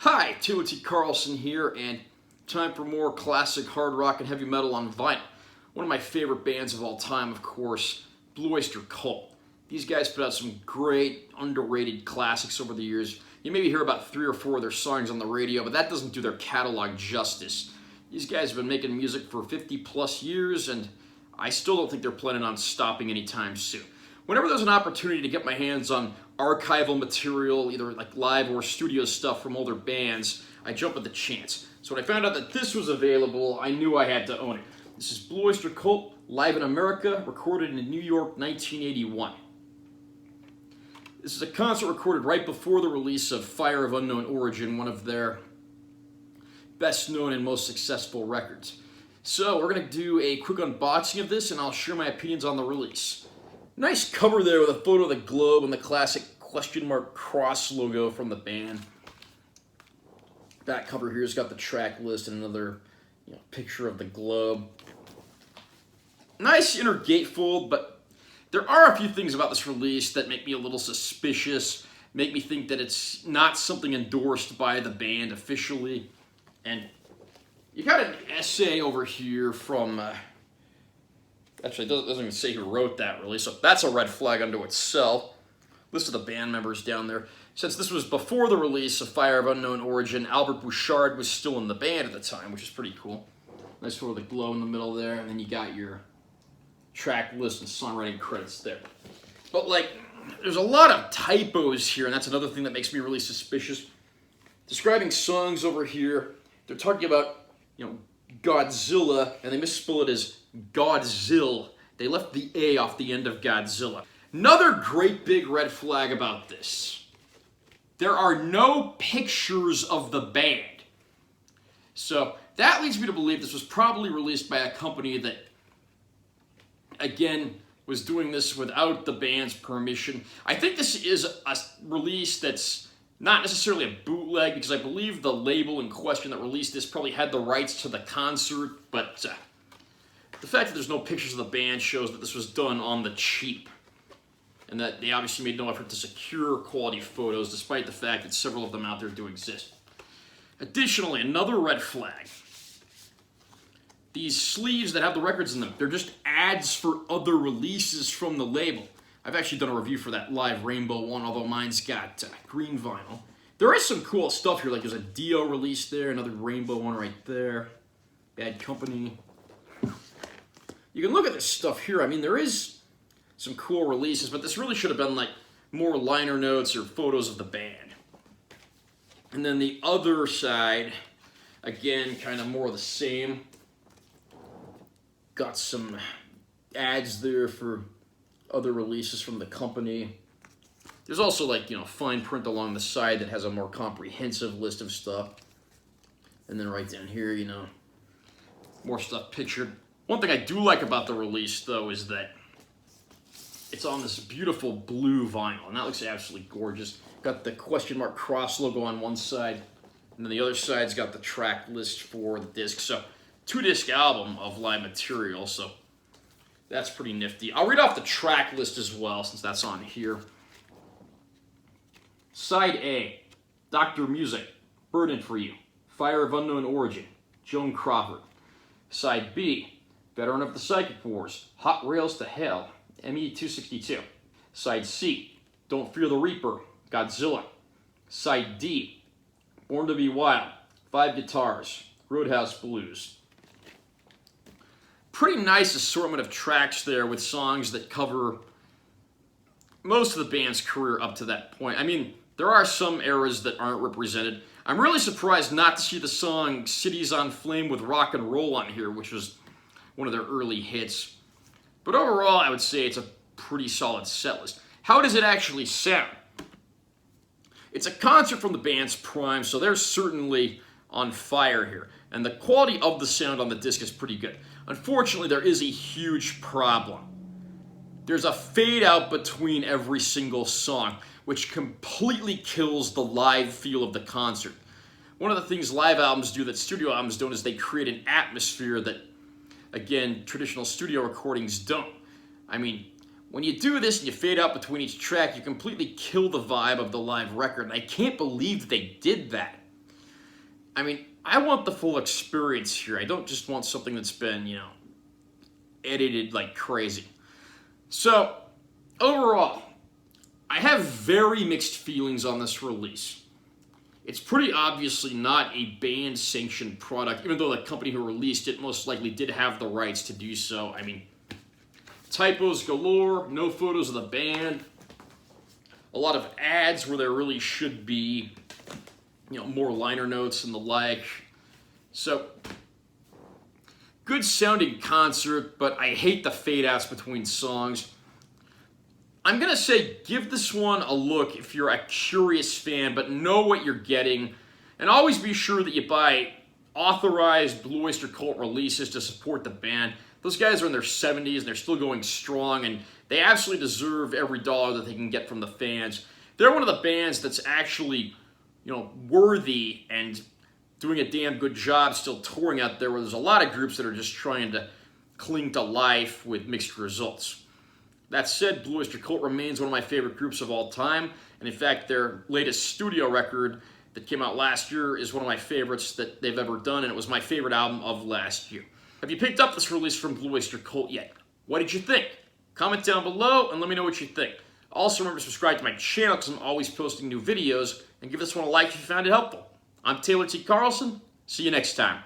Hi, Timothy Carlson here, and time for more classic hard rock and heavy metal on vinyl. One of my favorite bands of all time, of course, Blue Oyster Cult. These guys put out some great, underrated classics over the years. You maybe hear about 3 or 4 of their songs on the radio, but that doesn't do their catalog justice. These guys have been making music for 50 plus years, and I still don't think they're planning on stopping anytime soon. Whenever there's an opportunity to get my hands on archival material, either like live or studio stuff from older bands, I jump at the chance. So when I found out that this was available, I knew I had to own it. This is Blue Oyster Cult, Live in America, recorded in New York, 1981. This is a concert recorded right before the release of Fire of Unknown Origin, one of their best known and most successful records. So we're going to do a quick unboxing of this, and I'll share my opinions on the release. Nice cover there with a photo of the globe and the classic question mark cross logo from the band. Back cover here's got the track list and another picture of the globe. Nice inner gatefold, but there are a few things about this release that make me a little suspicious, make me think that it's not something endorsed by the band officially. And you got an essay over here from... Actually, it doesn't even say who wrote that, really, so that's a red flag unto itself. List of the band members down there. Since this was before the release of Fire of Unknown Origin, Albert Bouchard was still in the band at the time, which is pretty cool. Nice photo of the glow in the middle there, and then you got your track list and songwriting credits there. But, there's a lot of typos here, and that's another thing that makes me really suspicious. Describing songs over here, they're talking about, Godzilla, and they misspell it as Godzilla. They left the A off the end of Godzilla. Another great big red flag about this. There are no pictures of the band. So that leads me to believe this was probably released by a company that, again, was doing this without the band's permission. I think this is a release that's not necessarily a bootleg, because I believe the label in question that released this probably had the rights to the concert, but the fact that there's no pictures of the band shows that this was done on the cheap, and that they obviously made no effort to secure quality photos, despite the fact that several of them out there do exist. Additionally, another red flag. These sleeves that have the records in them, they're just ads for other releases from the label. I've actually done a review for that live rainbow one, although mine's got green vinyl. There is some cool stuff here, like there's a Dio release there, another rainbow one right there. Bad Company. You can look at this stuff here. I mean, there is some cool releases, but this really should have been more liner notes or photos of the band. And then the other side, again, kind of more of the same. Got some ads there for other releases from the company. There's also fine print along the side that has a more comprehensive list of stuff. And then right down here, more stuff pictured. One thing I do like about the release, though, is that it's on this beautiful blue vinyl, and that looks absolutely gorgeous. Got the question mark cross logo on one side, and then the other side's got the track list for the disc. So, 2-disc album of live material, so that's pretty nifty. I'll read off the track list as well, since that's on here. Side A, Dr. Music, Burden for You, Fire of Unknown Origin, Joan Crawford. Side B, Veteran of the Psychic Wars, Hot Rails to Hell, ME-262. Side C, Don't Fear the Reaper, Godzilla. Side D, Born to Be Wild, 5 Guitars, Roadhouse Blues. Pretty nice assortment of tracks there with songs that cover most of the band's career up to that point. I mean, there are some eras that aren't represented. I'm really surprised not to see the song Cities on Flame with Rock and Roll on here, which was one of their early hits. But overall, I would say it's a pretty solid set list. How does it actually sound? It's a concert from the band's prime, so they're certainly on fire here. And the quality of the sound on the disc is pretty good. Unfortunately, there is a huge problem. There's a fade out between every single song, which completely kills the live feel of the concert. One of the things live albums do that studio albums don't is they create an atmosphere that, again, traditional studio recordings don't. I mean, when you do this and you fade out between each track, you completely kill the vibe of the live record, and I can't believe they did that. I mean, I want the full experience here. I don't just want something that's been, edited like crazy. So, overall, I have very mixed feelings on this release. It's pretty obviously not a band-sanctioned product, even though the company who released it most likely did have the rights to do so. I mean, typos galore, no photos of the band, a lot of ads where there really should be, more liner notes and the like. So, good sounding concert, but I hate the fade outs between songs. I'm going to say give this one a look if you're a curious fan, but know what you're getting. And always be sure that you buy authorized Blue Oyster Cult releases to support the band. Those guys are in their 70s and they're still going strong, and they absolutely deserve every dollar that they can get from the fans. They're one of the bands that's actually, worthy and doing a damn good job still touring out there, where there's a lot of groups that are just trying to cling to life with mixed results. That said, Blue Oyster Cult remains one of my favorite groups of all time, and in fact, their latest studio record that came out last year is one of my favorites that they've ever done, and it was my favorite album of last year. Have you picked up this release from Blue Oyster Cult yet? What did you think? Comment down below and let me know what you think. Also, remember to subscribe to my channel because I'm always posting new videos, and give this one a like if you found it helpful. I'm Taylor T. Carlson. See you next time.